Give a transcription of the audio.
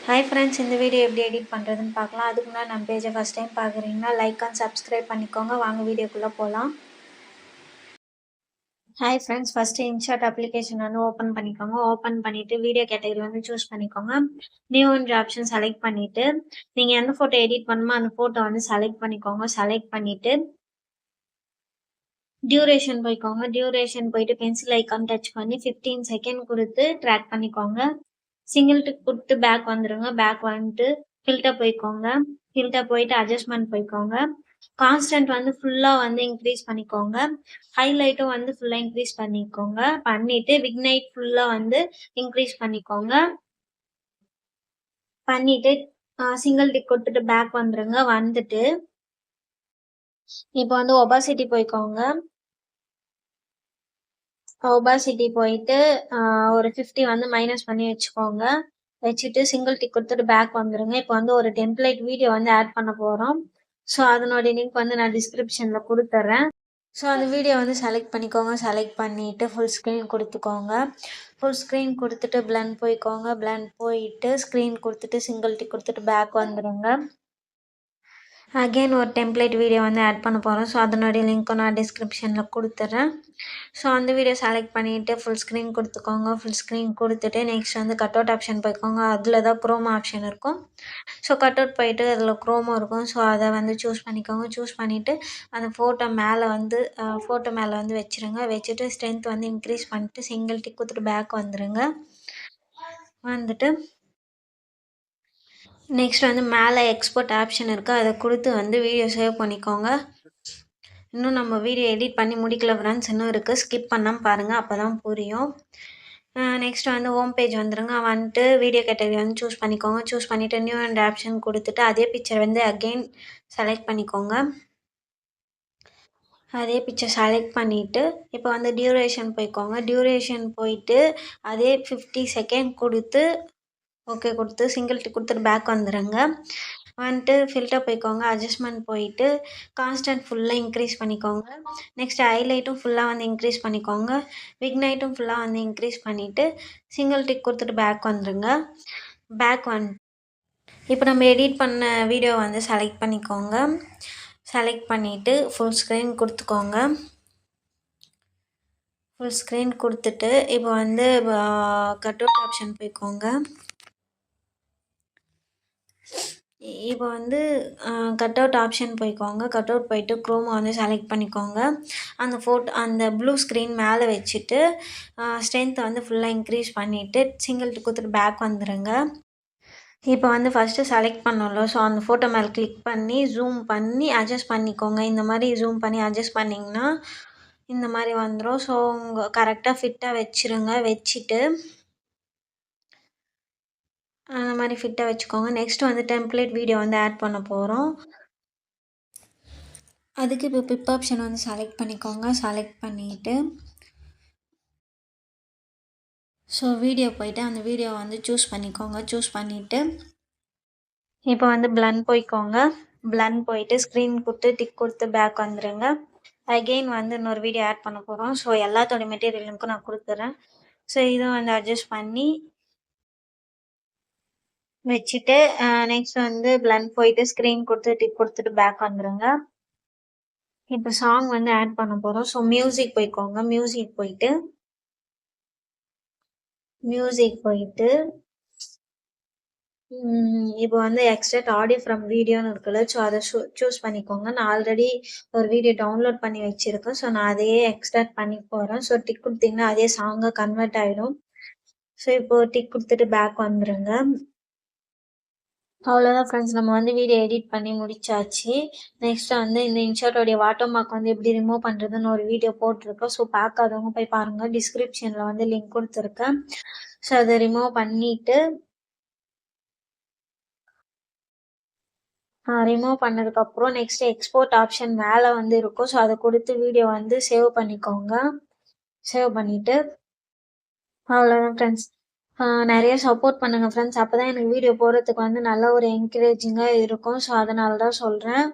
Hi friends, இந்த video எப்படி edit பண்ணுறதுன்னு பார்க்கலாம். அதுக்கு முன்னாடி நம்ம பேஜை ஃபஸ்ட் டைம் பார்க்குறீங்கன்னா லைக் அண்ட் சப்ஸ்கிரைப் பண்ணிக்கோங்க. வாங்க வீடியோக்குள்ளே போகலாம். Hi friends, first InShot application வந்து ஓப்பன் பண்ணிக்கோங்க. ஓப்பன் பண்ணிவிட்டு வீடியோ கேட்டகரி வந்து சூஸ் பண்ணிக்கோங்க. நியூ என்ற ஆப்ஷன் செலக்ட் பண்ணிவிட்டு நீங்கள் எந்த ஃபோட்டோ எடிட் பண்ணுமோ அந்த ஃபோட்டோ வந்து செலக்ட் பண்ணிக்கோங்க. செலக்ட் பண்ணிவிட்டு டியூரேஷன் போய்க்கோங்க. டியூரேஷன் போயிட்டு பென்சில் ஐக்கான் டச் பண்ணி 15 செகண்ட் கொடுத்து ட்ராக் பண்ணிக்கோங்க. சிங்கிள் டிக் கொடுத்து பேக் வந்துடுங்க. பேக் வந்துட்டு ஃபில்டர் போய்க்கோங்க. ஃபில்டர் போயிட்டு அட்ஜஸ்ட்மெண்ட் போய்க்கோங்க. கான்ஸ்டன்ட் வந்து ஃபுல்லாக வந்து இன்க்ரீஸ் பண்ணிக்கோங்க. ஹைலைட்டும் வந்து ஃபுல்லாக இன்க்ரீஸ் பண்ணிக்கோங்க. பண்ணிவிட்டு விக்னைட் ஃபுல்லாக வந்து இன்க்ரீஸ் பண்ணிக்கோங்க. பண்ணிவிட்டு சிங்கிள் டிக் கொடுத்துட்டு பேக் வந்துடுங்க. வந்துட்டு இப்போ வந்து ஒபாசிட்டி போய்க்கோங்க. ஒபாசிட்டி போயிட்டு ஒரு 50 வந்து மைனஸ் பண்ணி வச்சுக்கோங்க. வச்சுட்டு சிங்கிள் டிக் கொடுத்துட்டு பேக் வந்துடுங்க. இப்போ வந்து ஒரு டெம்ப்ளேட் வீடியோ வந்து ஆட் பண்ண போகிறோம். ஸோ அதனுடைய லிங்க் வந்து நான் டிஸ்கிரிப்ஷனில் கொடுத்துட்றேன். ஸோ அந்த வீடியோ வந்து செலக்ட் பண்ணிக்கோங்க. செலக்ட் பண்ணிவிட்டு ஃபுல் ஸ்க்ரீன் கொடுத்துக்கோங்க. ஃபுல் ஸ்க்ரீன் கொடுத்துட்டு பிளண்ட் போய்க்கோங்க. பிளண்ட் போயிட்டு ஸ்க்ரீன் கொடுத்துட்டு சிங்கிள் டிக் கொடுத்துட்டு பேக் வந்துடுங்க. அகெயின் ஒரு டெம்ப்ளேட் வீடியோ வந்து ஆட் பண்ண போகிறோம். ஸோ அதனுடைய லிங்க்கும் நான் டிஸ்கிரிப்ஷனில் கொடுத்துட்றேன். ஸோ அந்த வீடியோ செலக்ட் பண்ணிவிட்டு ஃபுல் ஸ்க்ரீன் கொடுத்துக்கோங்க. ஃபுல் ஸ்க்ரீன் கொடுத்துட்டு நெக்ஸ்ட் வந்து கட் அவுட் ஆப்ஷன் போய்க்கோங்க. அதில் தான் க்ரோமா ஆப்ஷன் இருக்கும். ஸோ கட் அவுட் போயிட்டு அதில் க்ரோமோ இருக்கும். ஸோ அதை வந்து சூஸ் பண்ணிக்கோங்க. சூஸ் பண்ணிவிட்டு அந்த ஃபோட்டோ மேலே வந்து வச்சுருங்க. வச்சுட்டு ஸ்ட்ரென்த் வந்து இன்க்ரீஸ் பண்ணிட்டு சிங்கிள் டிக் கொடுத்துட்டு பேக் வந்துடுங்க. வந்துட்டு நெக்ஸ்ட் வந்து மேலே எக்ஸ்போர்ட் ஆப்ஷன் இருக்குது. அதை கொடுத்து வந்து வீடியோ சேவ் பண்ணிக்கோங்க. இன்னும் நம்ம வீடியோ எடிட் பண்ணி முடிக்கல ஃப்ரெண்ட்ஸ், இன்னும் இருக்குது. ஸ்கிப் பண்ணாமல் பாருங்கள், அப்போ தான் புரியும். நெக்ஸ்ட் வந்து ஹோம் பேஜ் வந்துடுங்க. வந்துட்டு வீடியோ கேட்டகரி வந்து சூஸ் பண்ணிக்கோங்க. சூஸ் பண்ணிவிட்டு நியூ அண்ட் ஆப்ஷன் கொடுத்துட்டு அதே பிக்சர் வந்து அகெயின் செலக்ட் பண்ணிக்கோங்க. அதே பிக்சர் செலக்ட் பண்ணிவிட்டு இப்போ வந்து டியூரேஷன் போய்க்கோங்க. டியூரேஷன் போயிட்டு அதே 50 செகண்ட் கொடுத்து ஓகே கொடுத்து சிங்கிள் டிக் கொடுத்துட்டு பேக் வந்துடுங்க. வந்துட்டு ஃபில்டர் போய்க்கோங்க. அட்ஜஸ்ட்மெண்ட் போயிட்டு கான்ஸ்டன்ட் ஃபுல்லாக இன்க்ரீஸ் பண்ணிக்கோங்க. நெக்ஸ்ட் ஹைலைட்டும் ஃபுல்லாக வந்து இன்க்ரீஸ் பண்ணிக்கோங்க. விக்னைட்டும் ஃபுல்லாக வந்து இன்க்ரீஸ் பண்ணிவிட்டு சிங்கிள் டிக் கொடுத்துட்டு பேக் வந்துடுங்க. பேக் இப்போ நம்ம எடிட் பண்ண வீடியோ வந்து செலக்ட் பண்ணிக்கோங்க. செலக்ட் பண்ணிவிட்டு ஃபுல் ஸ்க்ரீன் கொடுத்துக்கோங்க. ஃபுல் ஸ்க்ரீன் கொடுத்துட்டு இப்போ வந்து கட் அவுட் ஆப்ஷன் போய்க்கோங்க. இப்போ வந்து கட் அவுட் ஆப்ஷன் போய்க்கோங்க. கட் அவுட் போயிட்டு க்ரோமா வந்து செலக்ட் பண்ணிக்கோங்க. அந்த ப்ளூ ஸ்க்ரீன் மேலே வச்சுட்டு ஸ்ட்ரென்த்தை வந்து ஃபுல்லாக இன்க்ரீஸ் பண்ணிவிட்டு சிங்கிள் டிக் கொடுத்துட்டு பேக் வந்துடுங்க. இப்போ வந்து ஃபஸ்ட்டு செலக்ட் பண்ணோம்ல, ஸோ அந்த ஃபோட்டோ மேலே கிளிக் பண்ணி ஜூம் பண்ணி அட்ஜஸ்ட் பண்ணிக்கோங்க. இந்த மாதிரி ஜூம் பண்ணி அட்ஜஸ்ட் பண்ணிங்கன்னா இந்த மாதிரி வந்துடும். ஸோ உங்கள் கரெக்டாக ஃபிட்டாக வச்சுருங்க. வச்சுட்டு அந்த மாதிரி ஃபிட்டாக வச்சுக்கோங்க. நெக்ஸ்ட் வந்து டெம்ப்ளேட் வீடியோ வந்து ஆட் பண்ண போகிறோம். அதுக்கு இப்போ பிப் ஆப்ஷன் வந்து செலக்ட் பண்ணிக்கோங்க. செலக்ட் பண்ணிவிட்டு ஸோ வீடியோ போயிட்டு அந்த வீடியோ வந்து சூஸ் பண்ணிக்கோங்க. சூஸ் பண்ணிவிட்டு இப்போ வந்து பிளண்ட் போய்க்கோங்க. பிளண்ட் போயிட்டு ஸ்க்ரீன் கொடுத்து டிக் கொடுத்து பேக் வந்துடுங்க. அகெயின் வந்து இன்னொரு வீடியோ ஆட் பண்ண போகிறோம். ஸோ எல்லாத்தோட மெட்டீரியலுக்கும் நான் கொடுத்துட்றேன். ஸோ இதை வந்து அட்ஜஸ்ட் பண்ணி வச்சுட்டு நெக்ஸ்ட் வந்து பிளண்ட் போயிட்டு ஸ்க்ரீன் கொடுத்து டிக் கொடுத்துட்டு பேக் வந்துடுங்க. இப்போ சாங் வந்து ஆட் பண்ண போகிறோம். ஸோ மியூசிக் போய்க்கோங்க. மியூசிக் போயிட்டு இப்போ வந்து எக்ஸ்ட்ராக்ட் ஆடியோ ஃப்ரம் வீடியோன்னு இருக்குல்ல, ஸோ அதை சூஸ் பண்ணிக்கோங்க. நான் ஆல்ரெடி ஒரு வீடியோ டவுன்லோட் பண்ணி வச்சுருக்கேன். ஸோ நான் அதையே எக்ஸ்ட்ராக்ட் பண்ணி போகிறேன். ஸோ டிக் கொடுத்தீங்கன்னா அதே சாங்காக கன்வெர்ட் ஆகிடும். ஸோ இப்போ டிக் கொடுத்துட்டு பேக் வந்துடுங்க. அவ்வளோதான் ஃப்ரெண்ட்ஸ், நம்ம வந்து வீடியோ எடிட் பண்ணி முடிச்சாச்சு. நெக்ஸ்ட் வந்து இந்த இன்ஷாட்டோடைய வாட்டர் மார்க் வந்து எப்படி ரிமூவ் பண்ணுறதுன்னு ஒரு வீடியோ போட்டிருக்கோம். ஸோ பார்க்காதவங்க போய் பாருங்கள். டிஸ்கிரிப்ஷனில் வந்து லிங்க் கொடுத்துருக்கேன். ஸோ அதை ரிமூவ் பண்ணிவிட்டு ரிமூவ் பண்ணதுக்கப்புறம் நெக்ஸ்ட் எக்ஸ்போர்ட் ஆப்ஷன் மேலே வந்து இருக்கும். ஸோ அதை கொடுத்து வீடியோ வந்து சேவ் பண்ணிக்கோங்க. சேவ் பண்ணிவிட்டு அவ்வளோதான் ஃப்ரெண்ட்ஸ். நிறைய சப்போர்ட் பண்ணுங்கள் ஃப்ரெண்ட்ஸ். அப்போ தான் எனக்கு வீடியோ போடுறதுக்கு வந்து நல்ல ஒரு என்கரேஜிங்காக இருக்கும். ஸோ அதனால தான் சொல்கிறேன்.